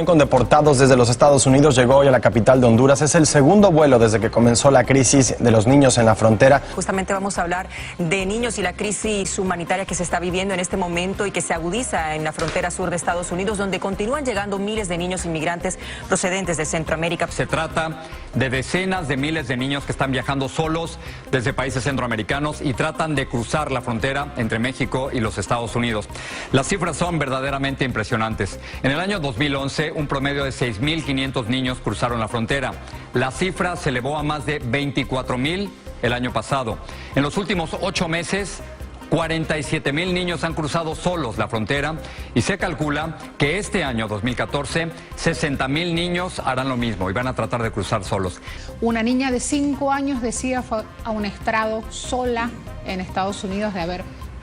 Avión con deportados desde los Estados Unidos llegó hoy a la capital de Honduras. Es el segundo vuelo desde que comenzó la crisis de los niños en la frontera. Justamente vamos a hablar de niños y la crisis humanitaria que se está viviendo en este momento y que se agudiza en la frontera sur de Estados Unidos, donde continúan llegando miles de niños inmigrantes procedentes de Centroamérica. Se trata de decenas de miles de niños que están viajando solos desde países centroamericanos y tratan de cruzar la frontera entre México y los Estados Unidos. Las cifras son verdaderamente impresionantes. En el año 2011, un promedio de 6.500 niños cruzaron la frontera. La cifra se elevó a más de 24.000 el año pasado. En los últimos 8 meses, 47.000 niños han cruzado solos la frontera y se calcula que este año 2014 60.000 niños harán lo mismo y van a tratar de cruzar solos. Una niña de 5 años decía fue a un estrado sola en Estados Unidos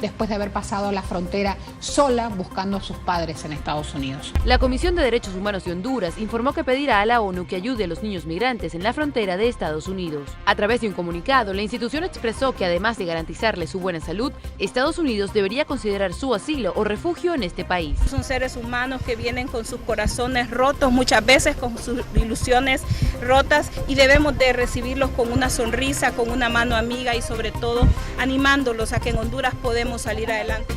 después de haber pasado la frontera sola buscando a sus padres en Estados Unidos. La Comisión de Derechos Humanos de Honduras informó que pedirá a la ONU que ayude a los niños migrantes en la frontera de Estados Unidos. A través de un comunicado, la institución expresó que además de garantizarles su buena salud, Estados Unidos debería considerar su asilo o refugio en este país. Son seres humanos que vienen con sus corazones rotos, muchas veces con sus ilusiones rotas, y debemos de recibirlos con una sonrisa, con una mano amiga y sobre todo animándolos a que en Honduras podemos salir adelante.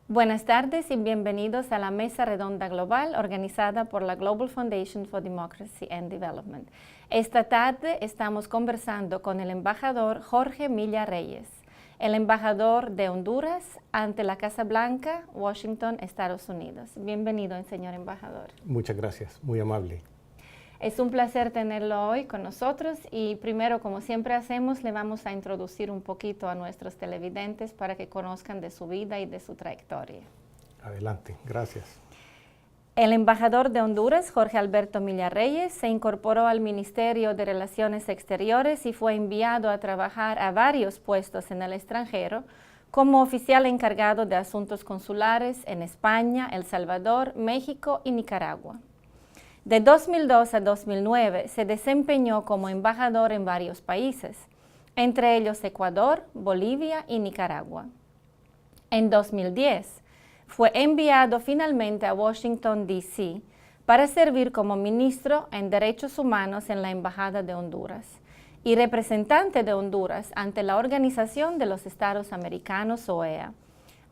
Buenas tardes y bienvenidos a la Mesa Redonda Global organizada por la Global Foundation for Democracy and Development. Esta tarde estamos conversando con el embajador Jorge Milla Reyes, el embajador de Honduras ante la Casa Blanca, Washington, Estados Unidos. Bienvenido, señor embajador. Muchas gracias, muy amable. Es un placer tenerlo hoy con nosotros y primero, como siempre hacemos, le vamos a introducir un poquito a nuestros televidentes para que conozcan de su vida y de su trayectoria. Adelante, gracias. El embajador de Honduras, Jorge Alberto Milla Reyes, se incorporó al Ministerio de Relaciones Exteriores y fue enviado a trabajar a varios puestos en el extranjero como oficial encargado de asuntos consulares en España, El Salvador, México y Nicaragua. De 2002 a 2009 se desempeñó como embajador en varios países, entre ellos Ecuador, Bolivia y Nicaragua. En 2010 fue enviado finalmente a Washington, D.C. para servir como ministro en Derechos Humanos en la Embajada de Honduras y representante de Honduras ante la Organización de los Estados Americanos, OEA,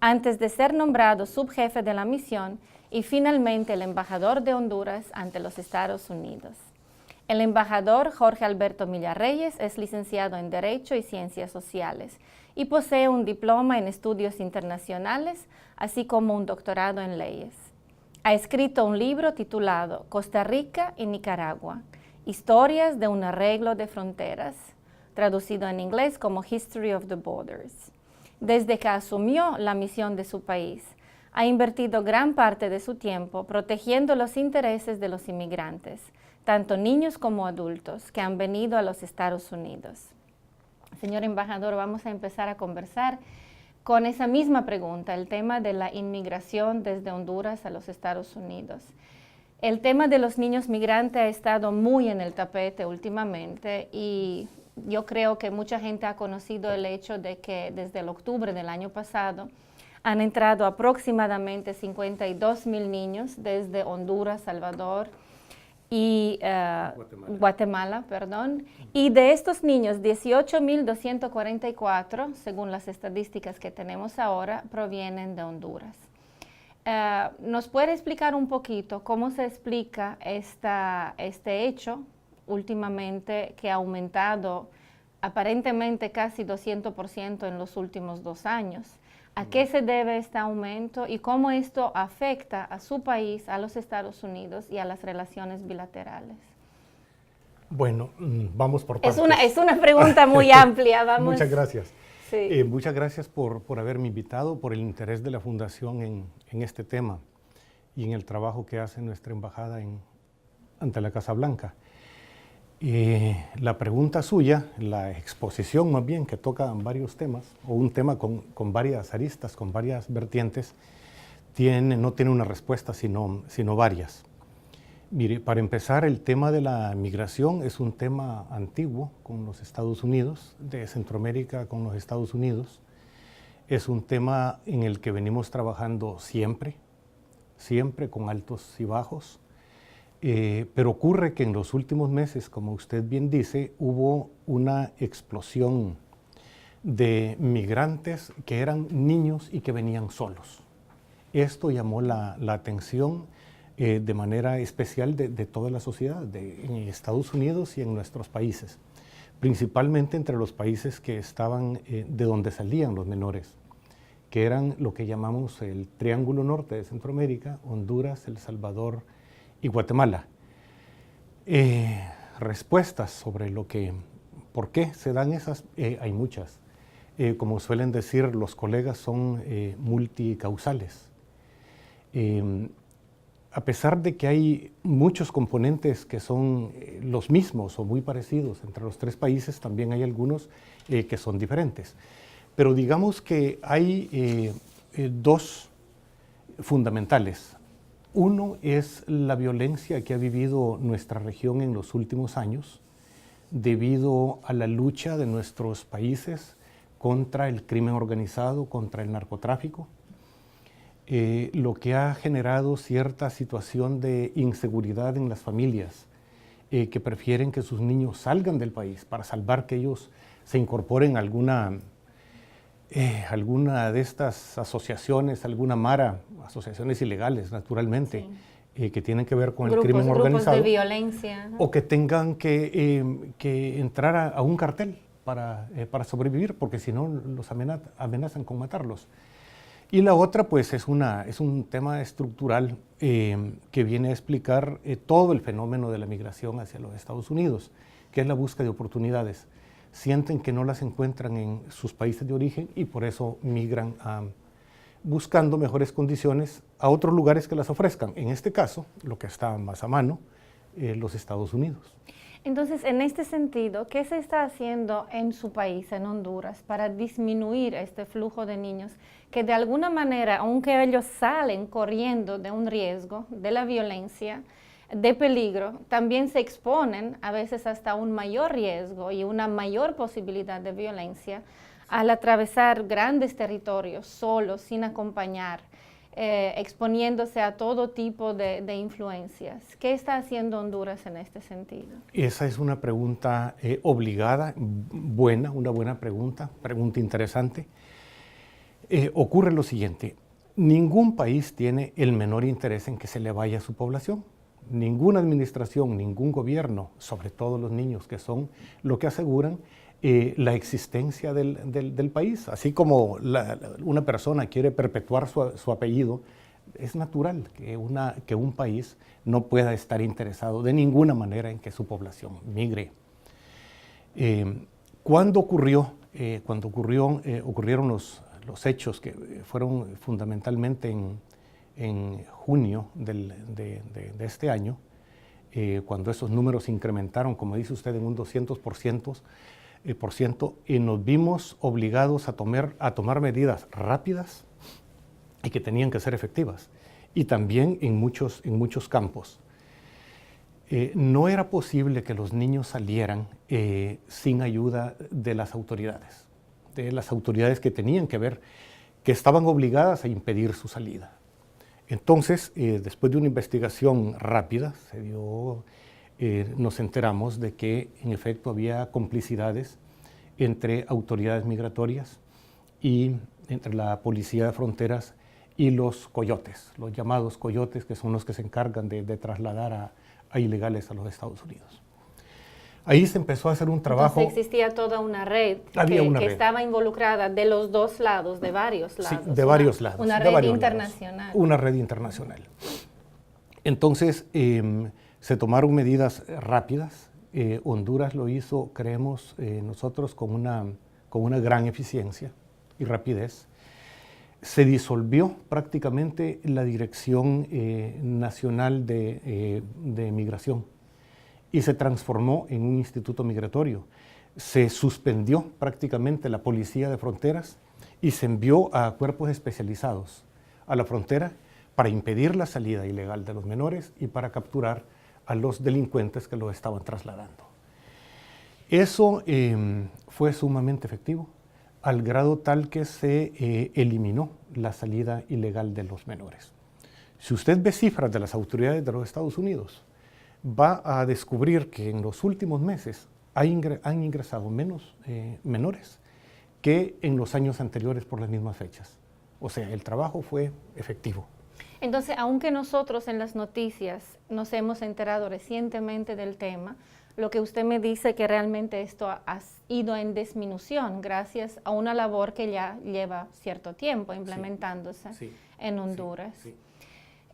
antes de ser nombrado subjefe de la misión y finalmente el embajador de Honduras ante los Estados Unidos. El embajador Jorge Alberto Milla Reyes es licenciado en Derecho y Ciencias Sociales y posee un diploma en Estudios Internacionales, así como un doctorado en Leyes. Ha escrito un libro titulado Costa Rica y Nicaragua, Historias de un arreglo de fronteras, traducido en inglés como History of the Borders. Desde que asumió la misión de su país, ha invertido gran parte de su tiempo protegiendo los intereses de los inmigrantes, tanto niños como adultos, que han venido a los Estados Unidos. Señor embajador, vamos a empezar a conversar con esa misma pregunta, el tema de la inmigración desde Honduras a los Estados Unidos. El tema de los niños migrantes ha estado muy en el tapete últimamente y yo creo que mucha gente ha conocido el hecho de que desde el octubre del año pasado han entrado aproximadamente 52,000 niños desde Honduras, Salvador y Guatemala, y de estos niños 18,244, según las estadísticas que tenemos ahora, provienen de Honduras. ¿Nos puede explicar un poquito cómo se explica este hecho últimamente que ha aumentado aparentemente casi 200% en los últimos 2 años? ¿A qué se debe este aumento y cómo esto afecta a su país, a los Estados Unidos y a las relaciones bilaterales? Bueno, vamos por partes. Es una pregunta muy amplia. Vamos. Muchas gracias. Sí. Muchas gracias por haberme invitado, por el interés de la Fundación en este tema y en el trabajo que hace nuestra embajada ante la Casa Blanca. La pregunta suya, la exposición más bien, que toca varios temas, o un tema con varias aristas, con varias vertientes, no tiene una respuesta, sino varias. Mire, para empezar, el tema de la migración es un tema antiguo con los Estados Unidos, de Centroamérica con los Estados Unidos. Es un tema en el que venimos trabajando siempre con altos y bajos. Pero ocurre que en los últimos meses, como usted bien dice, hubo una explosión de migrantes que eran niños y que venían solos. Esto llamó la atención de manera especial de toda la sociedad, en Estados Unidos y en nuestros países, principalmente entre los países que estaban de donde salían los menores, que eran lo que llamamos el Triángulo Norte de Centroamérica: Honduras, El Salvador y Guatemala. Respuestas sobre por qué se dan esas, hay muchas. Como suelen decir los colegas, son multicausales. A pesar de que hay muchos componentes que son los mismos o muy parecidos entre los tres países, también hay algunos que son diferentes. Pero digamos que hay dos fundamentales. Uno es la violencia que ha vivido nuestra región en los últimos años debido a la lucha de nuestros países contra el crimen organizado, contra el narcotráfico, lo que ha generado cierta situación de inseguridad en las familias que prefieren que sus niños salgan del país para salvar que ellos se incorporen a alguna de estas asociaciones, alguna mara, asociaciones ilegales, naturalmente, sí, que tienen que ver con el crimen organizado. Grupos de violencia. O que tengan que entrar a un cartel para sobrevivir, porque si no los amenazan con matarlos. Y la otra, pues, es un tema estructural que viene a explicar todo el fenómeno de la migración hacia los Estados Unidos, que es la búsqueda de oportunidades. Sienten que no las encuentran en sus países de origen y por eso migran buscando mejores condiciones a otros lugares que las ofrezcan. En este caso, lo que está más a mano, los Estados Unidos. Entonces, en este sentido, ¿qué se está haciendo en su país, en Honduras, para disminuir este flujo de niños que de alguna manera, aunque ellos salen corriendo de un riesgo, de la violencia, de peligro, también se exponen a veces hasta un mayor riesgo y una mayor posibilidad de violencia al atravesar grandes territorios solos, sin acompañar, exponiéndose a todo tipo de influencias? ¿Qué está haciendo Honduras en este sentido? Esa es una pregunta obligada, una buena pregunta interesante. Ocurre lo siguiente: ningún país tiene el menor interés en que se le vaya a su población. Ninguna administración, ningún gobierno, sobre todo los niños, que son lo que aseguran la existencia del país. Así como una persona quiere perpetuar su apellido, es natural que un país no pueda estar interesado de ninguna manera en que su población migre. Cuando ocurrieron los hechos que fueron fundamentalmente en junio de este año, cuando esos números incrementaron, como dice usted, en un 200%, y nos vimos obligados a tomar medidas rápidas y que tenían que ser efectivas, y también en muchos campos. No era posible que los niños salieran sin ayuda de las autoridades que tenían que ver, que estaban obligadas a impedir su salida. Entonces, después de una investigación rápida, nos enteramos de que en efecto había complicidades entre autoridades migratorias y entre la Policía de Fronteras y los coyotes, los llamados coyotes, que son los que se encargan de trasladar a ilegales a los Estados Unidos. Ahí se empezó a hacer un trabajo. Entonces existía toda una red que estaba involucrada de los dos lados, de varios lados. Sí, de varios lados. Una red internacional. Una red internacional. Entonces, se tomaron medidas rápidas. Honduras lo hizo, creemos nosotros, con una gran eficiencia y rapidez. Se disolvió prácticamente la Dirección Nacional de Migración y se transformó en un instituto migratorio. Se suspendió prácticamente la Policía de Fronteras y se envió a cuerpos especializados a la frontera para impedir la salida ilegal de los menores y para capturar a los delincuentes que lo estaban trasladando. Eso fue sumamente efectivo, al grado tal que se eliminó la salida ilegal de los menores. Si usted ve cifras de las autoridades de los Estados Unidos, va a descubrir que en los últimos meses han ingresado menos menores que en los años anteriores por las mismas fechas. O sea, el trabajo fue efectivo. Entonces, aunque nosotros en las noticias nos hemos enterado recientemente del tema, lo que usted me dice que realmente esto ha ido en disminución gracias a una labor que ya lleva cierto tiempo implementándose en Honduras. Sí.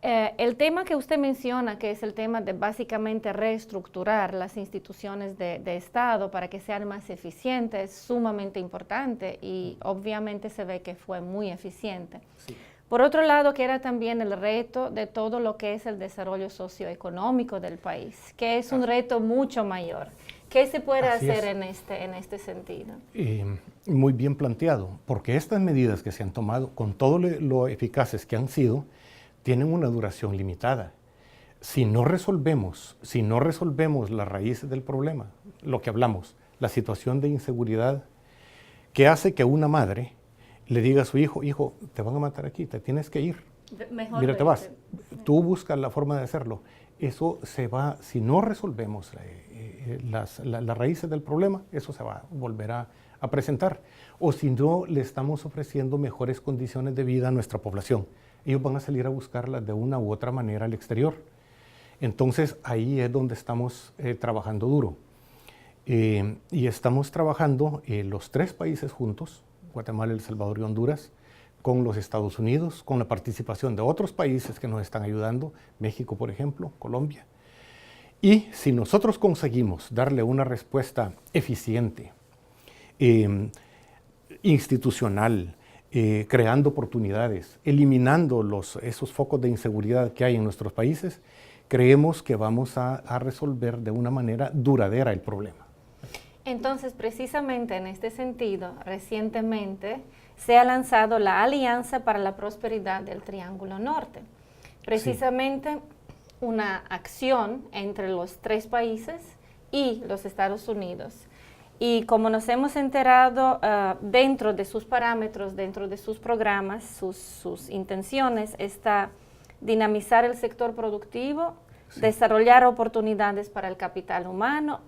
El tema que usted menciona, que es el tema de básicamente reestructurar las instituciones de Estado para que sean más eficientes, es sumamente importante y obviamente se ve que fue muy eficiente. Sí. Por otro lado, que era también el reto de todo lo que es el desarrollo socioeconómico del país, que es un reto mucho mayor. ¿Qué se puede hacer en este sentido? Muy bien planteado, porque estas medidas que se han tomado, con todo lo eficaces que han sido, tienen una duración limitada. Si no resolvemos las raíces del problema, lo que hablamos, la situación de inseguridad, que hace que una madre le diga a su hijo, hijo, te van a matar aquí, te tienes que ir. Mejor mira, te vas. Tú buscas la forma de hacerlo. Eso se va, si no resolvemos las raíces del problema, eso se va a volver a presentar. O si no le estamos ofreciendo mejores condiciones de vida a nuestra población, ellos van a salir a buscarlas de una u otra manera al exterior. Entonces ahí es donde estamos trabajando duro. Y estamos trabajando los tres países juntos, Guatemala, El Salvador y Honduras, con los Estados Unidos, con la participación de otros países que nos están ayudando, México, por ejemplo, Colombia. Y si nosotros conseguimos darle una respuesta eficiente, institucional, creando oportunidades, eliminando esos focos de inseguridad que hay en nuestros países, creemos que vamos a resolver de una manera duradera el problema. Entonces, precisamente en este sentido, recientemente se ha lanzado la Alianza para la Prosperidad del Triángulo Norte. Precisamente una acción entre los tres países y los Estados Unidos. Y como nos hemos enterado, dentro de sus parámetros, dentro de sus programas, sus intenciones, está dinamizar el sector productivo, desarrollar oportunidades para el capital humano,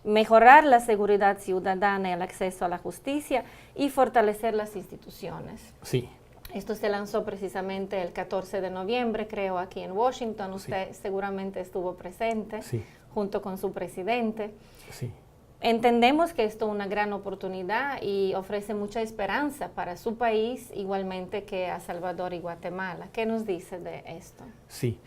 mejorar la seguridad ciudadana y el acceso a la justicia y fortalecer las instituciones. Sí. Esto se lanzó precisamente el 14 de noviembre, creo, aquí en Washington. Usted seguramente estuvo presente junto con su presidente. Sí. Entendemos que esto es una gran oportunidad y ofrece mucha esperanza para su país, igualmente que a Salvador y Guatemala. ¿Qué nos dice de esto? Sí.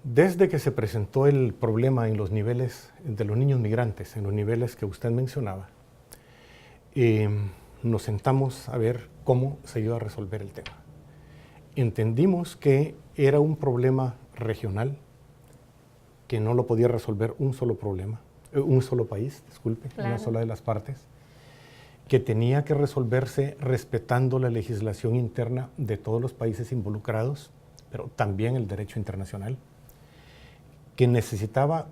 Desde que se presentó el problema en los niveles de los niños migrantes, en los niveles que usted mencionaba, nos sentamos a ver cómo se iba a resolver el tema. Entendimos que era un problema regional, que no lo podía resolver un solo país, disculpe, una sola de las partes, que tenía que resolverse respetando la legislación interna de todos los países involucrados, pero también el derecho internacional, que necesitaba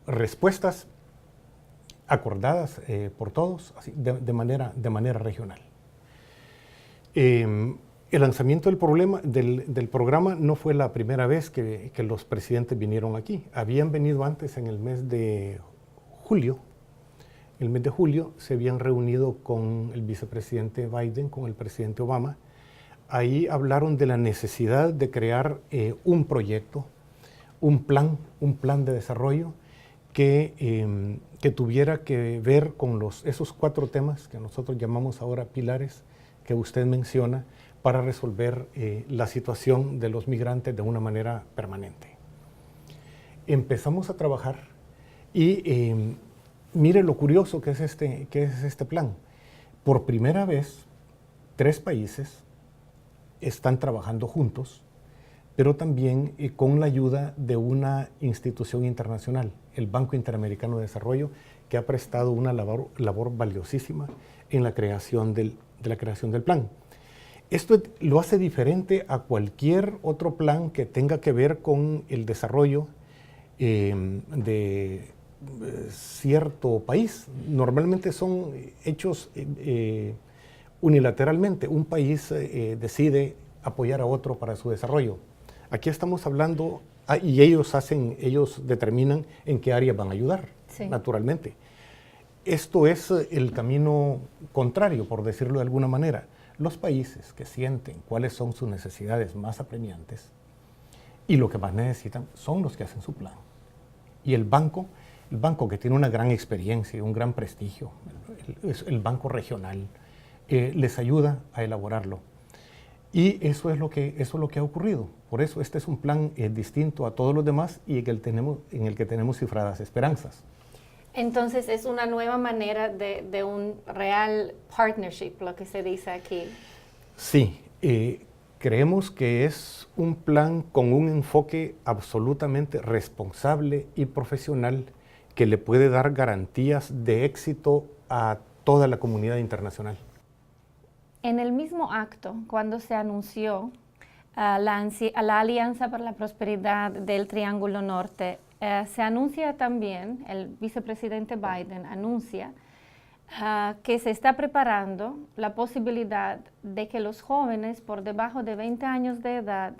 respuestas acordadas por todos así, de manera regional. El lanzamiento del programa no fue la primera vez que los presidentes vinieron aquí. Habían venido antes en el mes de julio. En el mes de julio se habían reunido con el vicepresidente Biden, con el presidente Obama. Ahí hablaron de la necesidad de crear un proyecto, un plan de desarrollo que tuviera que ver con esos 4 temas que nosotros llamamos ahora pilares que usted menciona para resolver la situación de los migrantes de una manera permanente. Empezamos a trabajar y mire lo curioso que es este plan. Por primera vez, 3 países están trabajando juntos, pero también con la ayuda de una institución internacional, el Banco Interamericano de Desarrollo, que ha prestado una labor valiosísima en la creación del plan. Esto lo hace diferente a cualquier otro plan que tenga que ver con el desarrollo de cierto país. Normalmente son hechos unilateralmente. Un país decide apoyar a otro para su desarrollo. Aquí estamos hablando, y ellos determinan en qué áreas van a ayudar, sí, naturalmente. Esto es el camino contrario, por decirlo de alguna manera. Los países que sienten cuáles son sus necesidades más apremiantes y lo que más necesitan son los que hacen su plan. Y el banco que tiene una gran experiencia y un gran prestigio, el banco regional, les ayuda a elaborarlo. Y eso es lo que ha ocurrido. Por eso este es un plan distinto a todos los demás y en el que tenemos cifradas esperanzas. Entonces es una nueva manera de un real partnership, lo que se dice aquí. Sí, creemos que es un plan con un enfoque absolutamente responsable y profesional que le puede dar garantías de éxito a toda la comunidad internacional. En el mismo acto, cuando se anunció la Alianza para la Prosperidad del Triángulo Norte, se anuncia también, el vicepresidente Biden anuncia que se está preparando la posibilidad de que los jóvenes por debajo de 20 años de edad,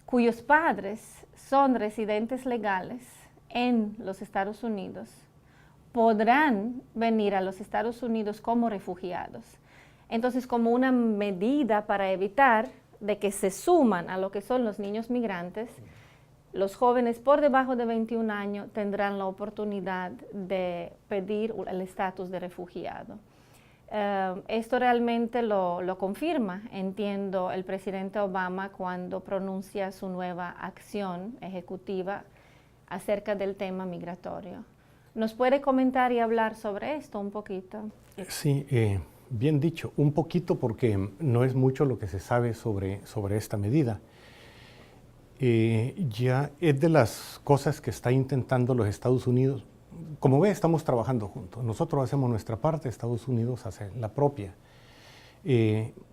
cuyos padres son residentes legales en los Estados Unidos, podrán venir a los Estados Unidos como refugiados. Entonces, como una medida para evitar de que se suman a lo que son los niños migrantes, los jóvenes por debajo de 21 años tendrán la oportunidad de pedir el estatus de refugiado. Esto realmente lo confirma, entiendo, el presidente Obama cuando pronuncia su nueva acción ejecutiva acerca del tema migratorio. ¿Nos puede comentar y hablar sobre esto un poquito? Sí, bien dicho, un poquito porque no es mucho lo que se sabe sobre esta medida. Ya es de las cosas que está intentando los Estados Unidos. Como ve, estamos trabajando juntos. Nosotros hacemos nuestra parte, Estados Unidos hace la propia.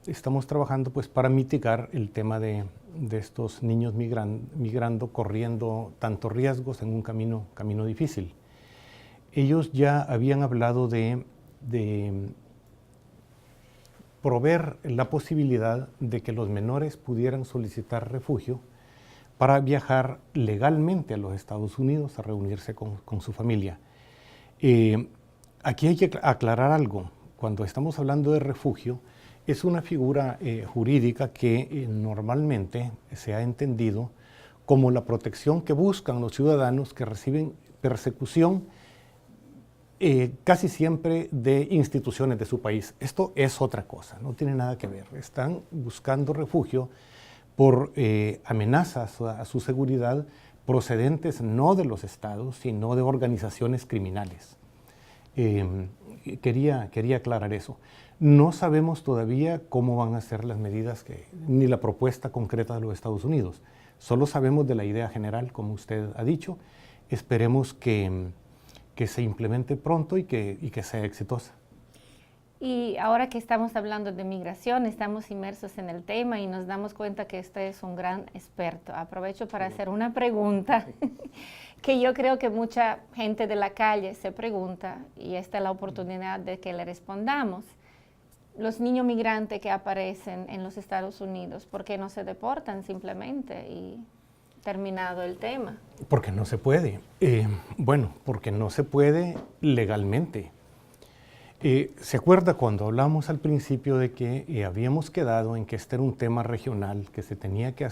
Estamos trabajando pues para mitigar el tema de estos niños migrando, corriendo tantos riesgos en un camino difícil. Ellos ya habían hablado de proveer la posibilidad de que los menores pudieran solicitar refugio para viajar legalmente a los Estados Unidos a reunirse con su familia. Aquí hay que aclarar algo. Cuando estamos hablando de refugio, es una figura jurídica que normalmente se ha entendido como la protección que buscan los ciudadanos que reciben persecución casi siempre de instituciones de su país. Esto es otra cosa, no tiene nada que ver. Están buscando refugio por amenazas a su seguridad procedentes no de los estados, sino de organizaciones criminales. Quería aclarar eso. No sabemos todavía cómo van a ser las medidas, ni la propuesta concreta de los Estados Unidos. Solo sabemos de la idea general, como usted ha dicho. Esperemos que se implemente pronto y que sea exitosa. Y ahora que estamos hablando de migración, estamos inmersos en el tema y nos damos cuenta que usted es un gran experto. Aprovecho para hacer una pregunta que yo creo que mucha gente de la calle se pregunta, y esta es la oportunidad de que le respondamos. Los niños migrantes que aparecen en los Estados Unidos, ¿por qué no se deportan simplemente y terminado el tema? Porque no se puede. Bueno, porque no se puede legalmente. ¿Se acuerda cuando hablamos al principio de que habíamos quedado en que este era un tema regional que se tenía que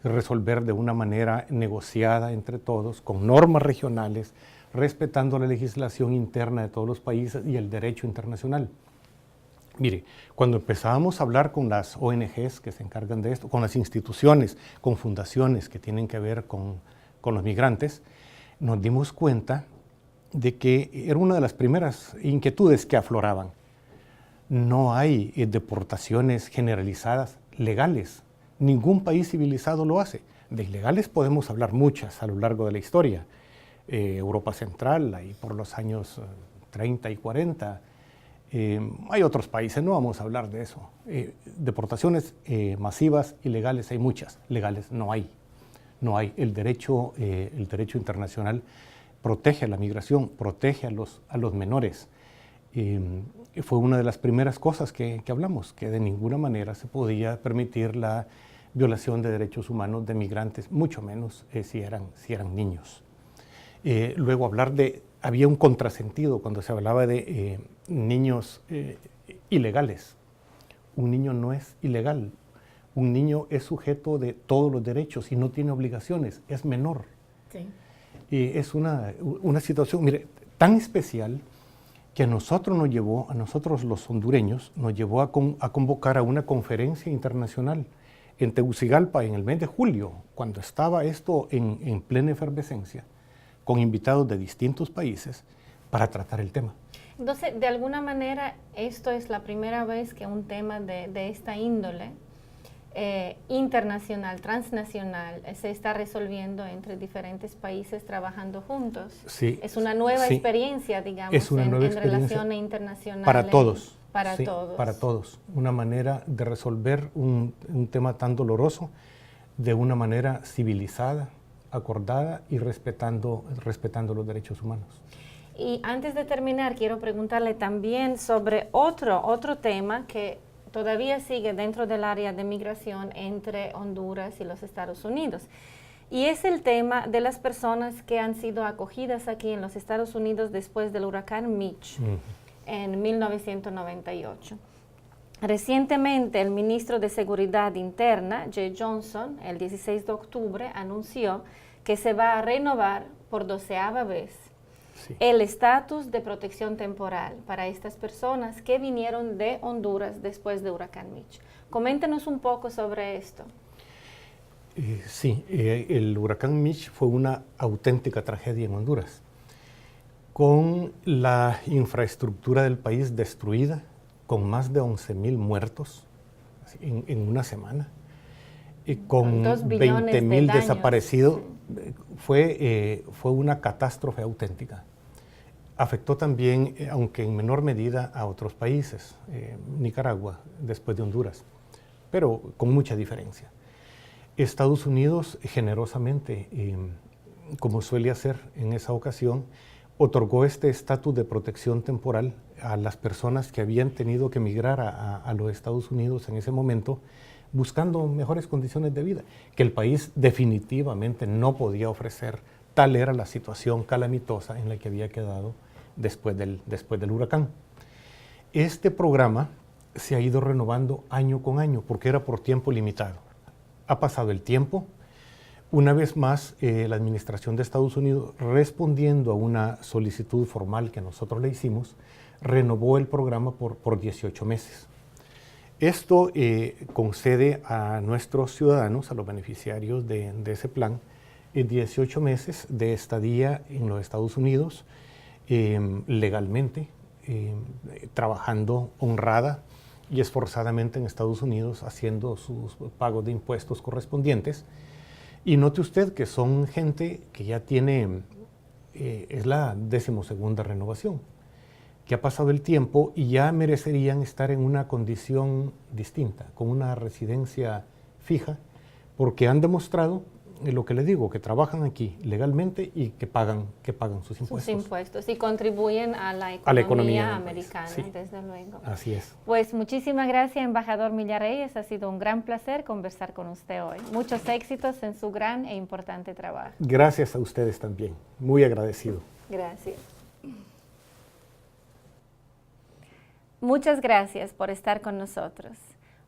resolver de una manera negociada entre todos, con normas regionales, respetando la legislación interna de todos los países y el derecho internacional? Mire, cuando empezábamos a hablar con las ONGs que se encargan de esto, con las instituciones, con fundaciones que tienen que ver con los migrantes, nos dimos cuenta de que era una de las primeras inquietudes que afloraban. No hay deportaciones generalizadas legales. Ningún país civilizado lo hace. De ilegales podemos hablar muchas a lo largo de la historia. Europa Central, ahí por los años 30 y 40, Hay otros países, no vamos a hablar de eso. Deportaciones masivas, ilegales, hay muchas. Legales no hay. No hay. El derecho internacional protege a la migración, protege a los menores. Fue una de las primeras cosas que hablamos, que de ninguna manera se podía permitir la violación de derechos humanos de migrantes, mucho menos si eran niños. Luego había un contrasentido cuando se hablaba de niños ilegales. Un niño no es ilegal, un niño es sujeto de todos los derechos y no tiene obligaciones, es menor. Sí. Es una situación, mire, tan especial que a nosotros los hondureños, nos llevó a convocar a una conferencia internacional en Tegucigalpa en el mes de julio, cuando estaba esto en plena efervescencia, con invitados de distintos países para tratar el tema. Entonces, de alguna manera, esto es la primera vez que un tema de esta índole internacional, transnacional, se está resolviendo entre diferentes países trabajando juntos. Sí, es una nueva experiencia, digamos, en relaciones internacionales. Para todos. Para todos. Para todos. Una manera de resolver un tema tan doloroso de una manera civilizada, acordada y respetando los derechos humanos. Y antes de terminar, quiero preguntarle también sobre otro tema que todavía sigue dentro del área de migración entre Honduras y los Estados Unidos. Y es el tema de las personas que han sido acogidas aquí en los Estados Unidos después del huracán Mitch en 1998. Recientemente, el ministro de Seguridad Interna, Jay Johnson, el 16 de octubre, anunció que se va a renovar por 12ª vez el estatus de protección temporal para estas personas que vinieron de Honduras después de huracán Mitch. Coméntenos un poco sobre esto. Sí, el huracán Mitch fue una auténtica tragedia en Honduras, con la infraestructura del país destruida, con más de 11,000 muertos en una semana, y con 20,000 desaparecidos. Fue una catástrofe auténtica. Afectó también, aunque en menor medida, a otros países, Nicaragua, después de Honduras, pero con mucha diferencia. Estados Unidos generosamente, como suele hacer en esa ocasión, otorgó este estatus de protección temporal a las personas que habían tenido que emigrar a los Estados Unidos en ese momento, buscando mejores condiciones de vida, que el país definitivamente no podía ofrecer. Tal era la situación calamitosa en la que había quedado después del huracán. Este programa se ha ido renovando año con año porque era por tiempo limitado. Ha pasado el tiempo. Una vez más, la administración de Estados Unidos, respondiendo a una solicitud formal que nosotros le hicimos, renovó el programa por 18 meses. Esto concede a nuestros ciudadanos, a los beneficiarios de ese plan, 18 meses de estadía en los Estados Unidos, legalmente, trabajando honrada y esforzadamente en Estados Unidos, haciendo sus pagos de impuestos correspondientes. Y note usted que son gente que ya tiene, es la 12ª renovación, que ha pasado el tiempo y ya merecerían estar en una condición distinta, con una residencia fija, porque han demostrado lo que les digo, que trabajan aquí legalmente y que pagan sus impuestos. Sus impuestos y contribuyen a la economía americana, sí, desde luego. Así es. Pues muchísimas gracias, embajador Millarreyes. Ha sido un gran placer conversar con usted hoy. Muchos éxitos en su gran e importante trabajo. Gracias a ustedes también. Muy agradecido. Gracias. Muchas gracias por estar con nosotros.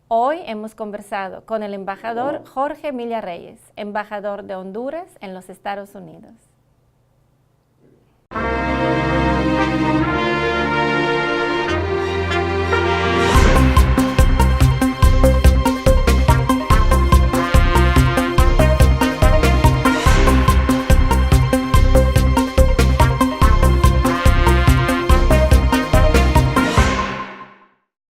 Hoy hemos conversado con el embajador Jorge Millarreyes, embajador de Honduras en los Estados Unidos.